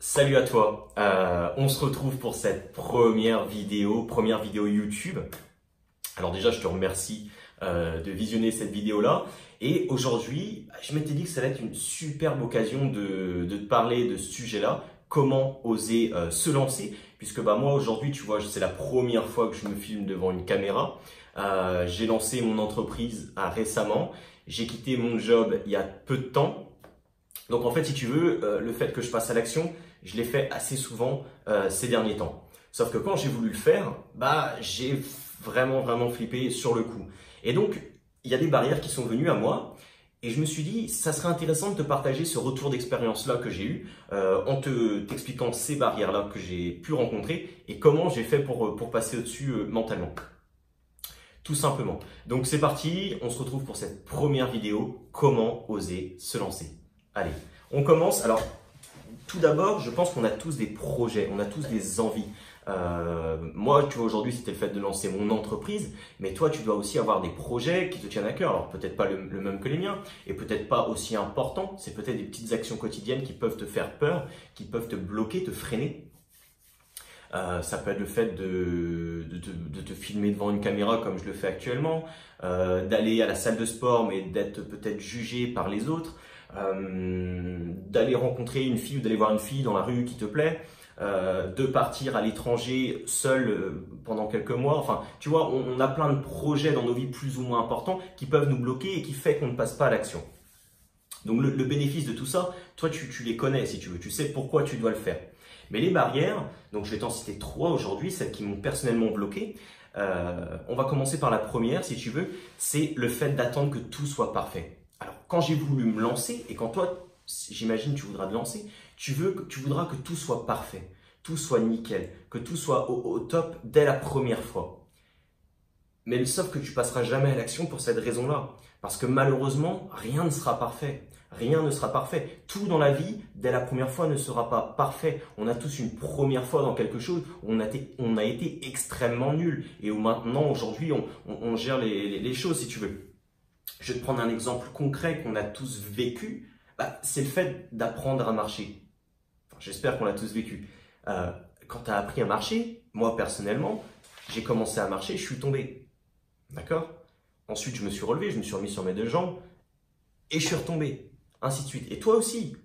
Salut à toi, on se retrouve pour cette première vidéo YouTube. Alors déjà, je te remercie de visionner cette vidéo-là. Et aujourd'hui, je m'étais dit que ça allait être une superbe occasion de te parler de ce sujet-là, comment oser se lancer. Puisque moi aujourd'hui, tu vois, c'est la première fois que je me filme devant une caméra. J'ai lancé mon entreprise récemment, j'ai quitté mon job il y a peu de temps. Donc en fait, si tu veux, le fait que je passe à l'action, je l'ai fait assez souvent ces derniers temps. Sauf que quand j'ai voulu le faire, j'ai vraiment flippé sur le coup. Et donc, il y a des barrières qui sont venues à moi. Et je me suis dit, ça serait intéressant de te partager ce retour d'expérience-là que j'ai eu en t'expliquant ces barrières-là que j'ai pu rencontrer et comment j'ai fait pour passer au-dessus mentalement. Tout simplement. Donc c'est parti, on se retrouve pour cette première vidéo, comment oser se lancer. Allez, on commence. Alors, tout d'abord, je pense qu'on a tous des projets, on a tous des envies. Moi, tu vois, aujourd'hui, c'était le fait de lancer mon entreprise, mais toi, tu dois aussi avoir des projets qui te tiennent à cœur. Alors, peut-être pas le même que les miens, et peut-être pas aussi important. C'est peut-être des petites actions quotidiennes qui peuvent te faire peur, qui peuvent te bloquer, te freiner. Ça peut être le fait de te filmer devant une caméra comme je le fais actuellement, d'aller à la salle de sport mais d'être peut-être jugé par les autres, d'aller rencontrer une fille ou d'aller voir une fille dans la rue qui te plaît, de partir à l'étranger seul pendant quelques mois. Enfin, tu vois, on a plein de projets dans nos vies plus ou moins importants qui peuvent nous bloquer et qui fait qu'on ne passe pas à l'action. Donc le bénéfice de tout ça, toi tu les connais si tu veux, tu sais pourquoi tu dois le faire. Mais les barrières, donc je vais t'en citer 3 aujourd'hui, celles qui m'ont personnellement bloqué. On va commencer par la première si tu veux, c'est le fait d'attendre que tout soit parfait. Alors quand j'ai voulu me lancer, et quand toi, j'imagine tu voudras te lancer, tu voudras que tout soit parfait, tout soit nickel, que tout soit au top dès la première fois. Mais sauf que tu passeras jamais à l'action pour cette raison-là. Parce que malheureusement, rien ne sera parfait. Rien ne sera parfait. Tout dans la vie, dès la première fois, ne sera pas parfait. On a tous une première fois dans quelque chose où on a été extrêmement nul. Et où maintenant, aujourd'hui, on gère les choses, si tu veux. Je vais te prendre un exemple concret qu'on a tous vécu. C'est le fait d'apprendre à marcher. Enfin, j'espère qu'on l'a tous vécu. Quand tu as appris à marcher, moi personnellement, j'ai commencé à marcher, je suis tombé. D'accord? Ensuite, je me suis relevé, je me suis remis sur mes 2 jambes et je suis retombé. Ainsi de suite. Et toi aussi.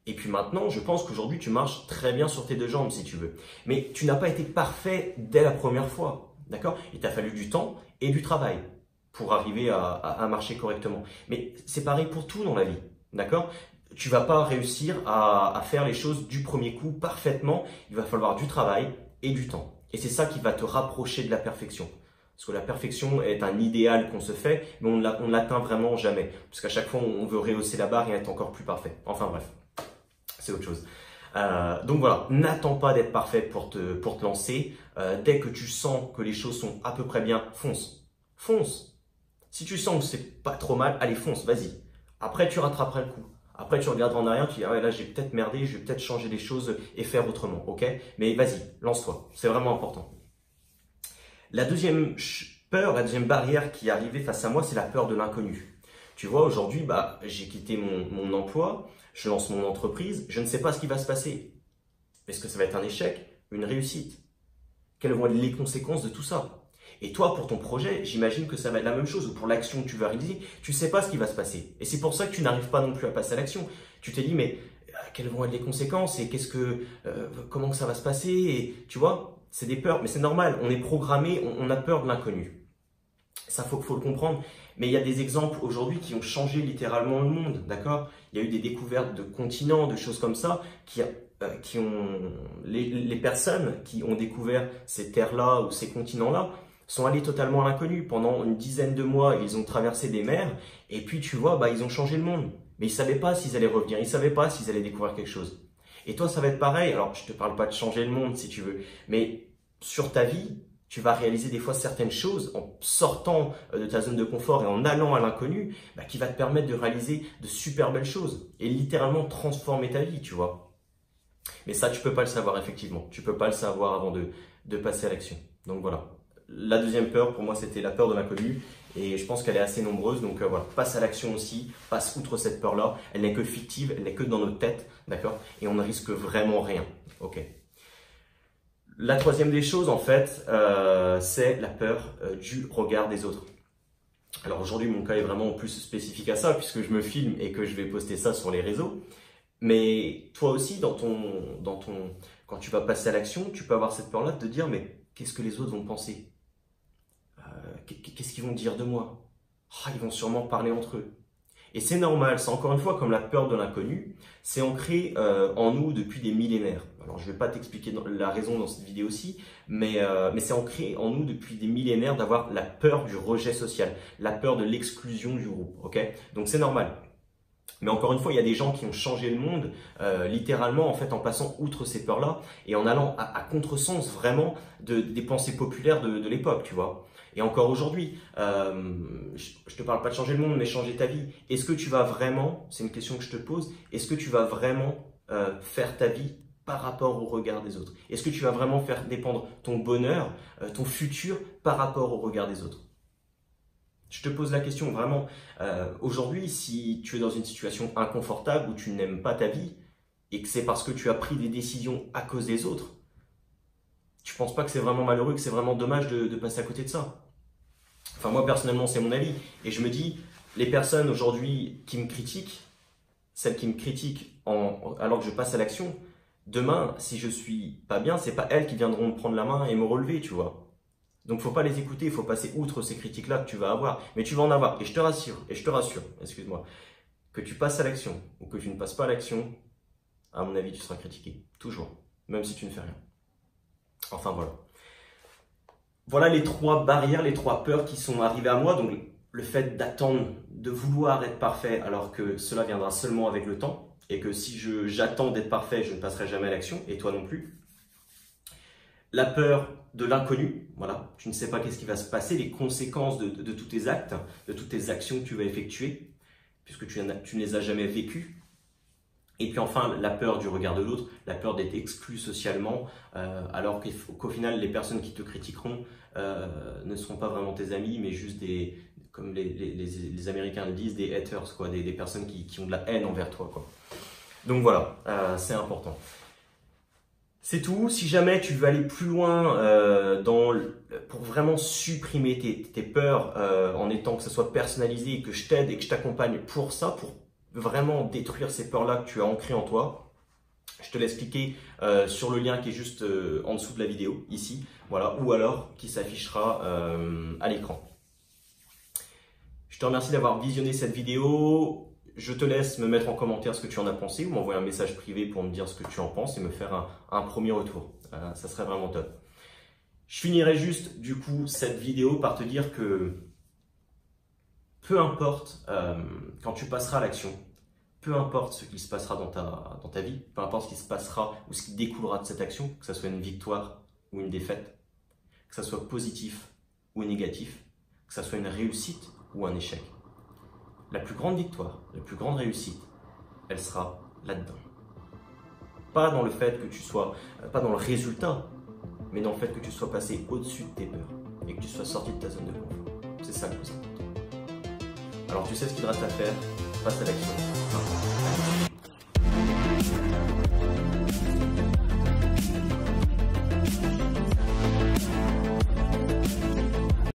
Et puis maintenant, je pense qu'aujourd'hui, tu marches très bien sur tes 2 jambes si tu veux. Mais tu n'as pas été parfait dès la première fois. D'accord? Il t'a fallu du temps et du travail pour arriver à marcher correctement. Mais c'est pareil pour tout dans la vie. D'accord? Tu vas pas réussir à faire les choses du premier coup parfaitement. Il va falloir du travail et du temps. Et c'est ça qui va te rapprocher de la perfection. Parce que la perfection est un idéal qu'on se fait, mais on ne l'atteint vraiment jamais. Parce qu'à chaque fois, on veut rehausser la barre et être encore plus parfait. Enfin bref, c'est autre chose. Donc voilà, n'attends pas d'être parfait pour te lancer. Dès que tu sens que les choses sont à peu près bien, fonce. Fonce. Si tu sens que c'est pas trop mal, allez fonce, vas-y. Après, tu rattraperas le coup. Après, tu regarderas en arrière, tu dis, ah ouais, là, j'ai peut-être merdé, je vais peut-être changer les choses et faire autrement, ok? Mais vas-y, lance-toi. C'est vraiment important. La deuxième peur, la deuxième barrière qui est arrivée face à moi, c'est la peur de l'inconnu. Tu vois, aujourd'hui, j'ai quitté mon emploi, je lance mon entreprise, je ne sais pas ce qui va se passer. Est-ce que ça va être un échec, une réussite? Quelles vont être les conséquences de tout ça? Et toi, pour ton projet, j'imagine que ça va être la même chose, ou pour l'action que tu vas réaliser, tu ne sais pas ce qui va se passer. Et c'est pour ça que tu n'arrives pas non plus à passer à l'action. Tu t'es dit, mais quelles vont être les conséquences et comment que ça va se passer? Et tu vois, c'est des peurs, mais c'est normal, on est programmé, on a peur de l'inconnu. Ça, faut le comprendre. Mais il y a des exemples aujourd'hui qui ont changé littéralement le monde, d'accord? Il y a eu des découvertes de continents, de choses comme ça, les personnes qui ont découvert ces terres-là ou ces continents-là sont allées totalement à l'inconnu. Pendant une dizaine de mois, ils ont traversé des mers, et puis tu vois, ils ont changé le monde. Mais ils ne savaient pas s'ils allaient revenir, ils ne savaient pas s'ils allaient découvrir quelque chose. Et toi, ça va être pareil. Alors, je ne te parle pas de changer le monde si tu veux, mais sur ta vie, tu vas réaliser des fois certaines choses en sortant de ta zone de confort et en allant à l'inconnu, qui va te permettre de réaliser de super belles choses et littéralement transformer ta vie, tu vois. Mais ça, tu peux pas le savoir effectivement. Tu peux pas le savoir avant de passer à l'action. Donc voilà. la deuxième peur, pour moi, c'était la peur de l'inconnu. Et je pense qu'elle est assez nombreuse. Donc voilà, passe à l'action aussi, passe outre cette peur-là. Elle n'est que fictive, elle n'est que dans notre tête, d'accord? Et on ne risque vraiment rien, ok? La troisième des choses, en fait, c'est la peur du regard des autres. Alors aujourd'hui, mon cas est vraiment plus spécifique à ça, puisque je me filme et que je vais poster ça sur les réseaux. Mais toi aussi, quand tu vas passer à l'action, tu peux avoir cette peur-là de te dire, mais qu'est-ce que les autres vont penser? Qu'est-ce qu'ils vont dire de moi? Ils vont sûrement parler entre eux. Et c'est normal, c'est encore une fois comme la peur de l'inconnu, c'est ancré en nous depuis des millénaires. Alors je ne vais pas t'expliquer la raison dans cette vidéo-ci, mais c'est ancré en nous depuis des millénaires d'avoir la peur du rejet social, la peur de l'exclusion du groupe, ok? Donc c'est normal. Mais encore une fois, il y a des gens qui ont changé le monde, littéralement, en fait, en passant outre ces peurs-là et en allant à contresens vraiment des pensées populaires de l'époque, tu vois. Et encore aujourd'hui, je te parle pas de changer le monde, mais changer ta vie. Est-ce que tu vas vraiment, c'est une question que je te pose, est-ce que tu vas vraiment faire ta vie par rapport au regard des autres? Est-ce que tu vas vraiment faire dépendre ton bonheur, ton futur par rapport au regard des autres? Je te pose la question vraiment. Aujourd'hui, si tu es dans une situation inconfortable où tu n'aimes pas ta vie et que c'est parce que tu as pris des décisions à cause des autres, tu ne penses pas que c'est vraiment malheureux, que c'est vraiment dommage de passer à côté de ça? Enfin, moi, personnellement, c'est mon avis. Et je me dis, les personnes aujourd'hui qui me critiquent, celles qui me critiquent alors que je passe à l'action, demain, si je suis pas bien, c'est pas elles qui viendront me prendre la main et me relever, tu vois. Donc, faut pas les écouter, il faut passer outre ces critiques-là que tu vas avoir. Mais tu vas en avoir. Et je te rassure, excuse-moi, que tu passes à l'action ou que tu ne passes pas à l'action, à mon avis, tu seras critiqué. Toujours. Même si tu ne fais rien. Enfin, voilà. Voilà les trois barrières, les trois peurs qui sont arrivées à moi. Donc, le fait d'attendre, de vouloir être parfait, alors que cela viendra seulement avec le temps. Et que si j'attends d'être parfait, je ne passerai jamais à l'action. Et toi non plus. La peur de l'inconnu, voilà, tu ne sais pas qu'est-ce qui va se passer, les conséquences de tous tes actes, de toutes tes actions que tu vas effectuer, puisque tu ne les as jamais vécues. Et puis enfin, la peur du regard de l'autre, la peur d'être exclu socialement, alors qu'au final, les personnes qui te critiqueront ne seront pas vraiment tes amis, mais juste comme les Américains le disent, des haters, quoi, des personnes qui ont de la haine envers toi, quoi. Donc voilà, c'est important. C'est tout. Si jamais tu veux aller plus loin pour vraiment supprimer tes peurs en étant que ce soit personnalisé et que je t'aide et que je t'accompagne pour ça, pour vraiment détruire ces peurs-là que tu as ancrées en toi, je te laisse cliquer sur le lien qui est juste en dessous de la vidéo, ici, voilà, ou alors qui s'affichera à l'écran. Je te remercie d'avoir visionné cette vidéo. Je te laisse me mettre en commentaire ce que tu en as pensé ou m'envoyer un message privé pour me dire ce que tu en penses et me faire un premier retour. Ça serait vraiment top. Je finirai juste du coup cette vidéo par te dire que peu importe quand tu passeras à l'action, peu importe ce qui se passera dans ta vie, peu importe ce qui se passera ou ce qui découlera de cette action, que ce soit une victoire ou une défaite, que ce soit positif ou négatif, que ce soit une réussite ou un échec. La plus grande victoire, la plus grande réussite, elle sera là-dedans. Pas dans le fait que tu sois, pas dans le résultat, mais dans le fait que tu sois passé au-dessus de tes peurs et que tu sois sorti de ta zone de confort. C'est ça le plus important. Alors tu sais ce qu'il reste à faire, passe à l'action.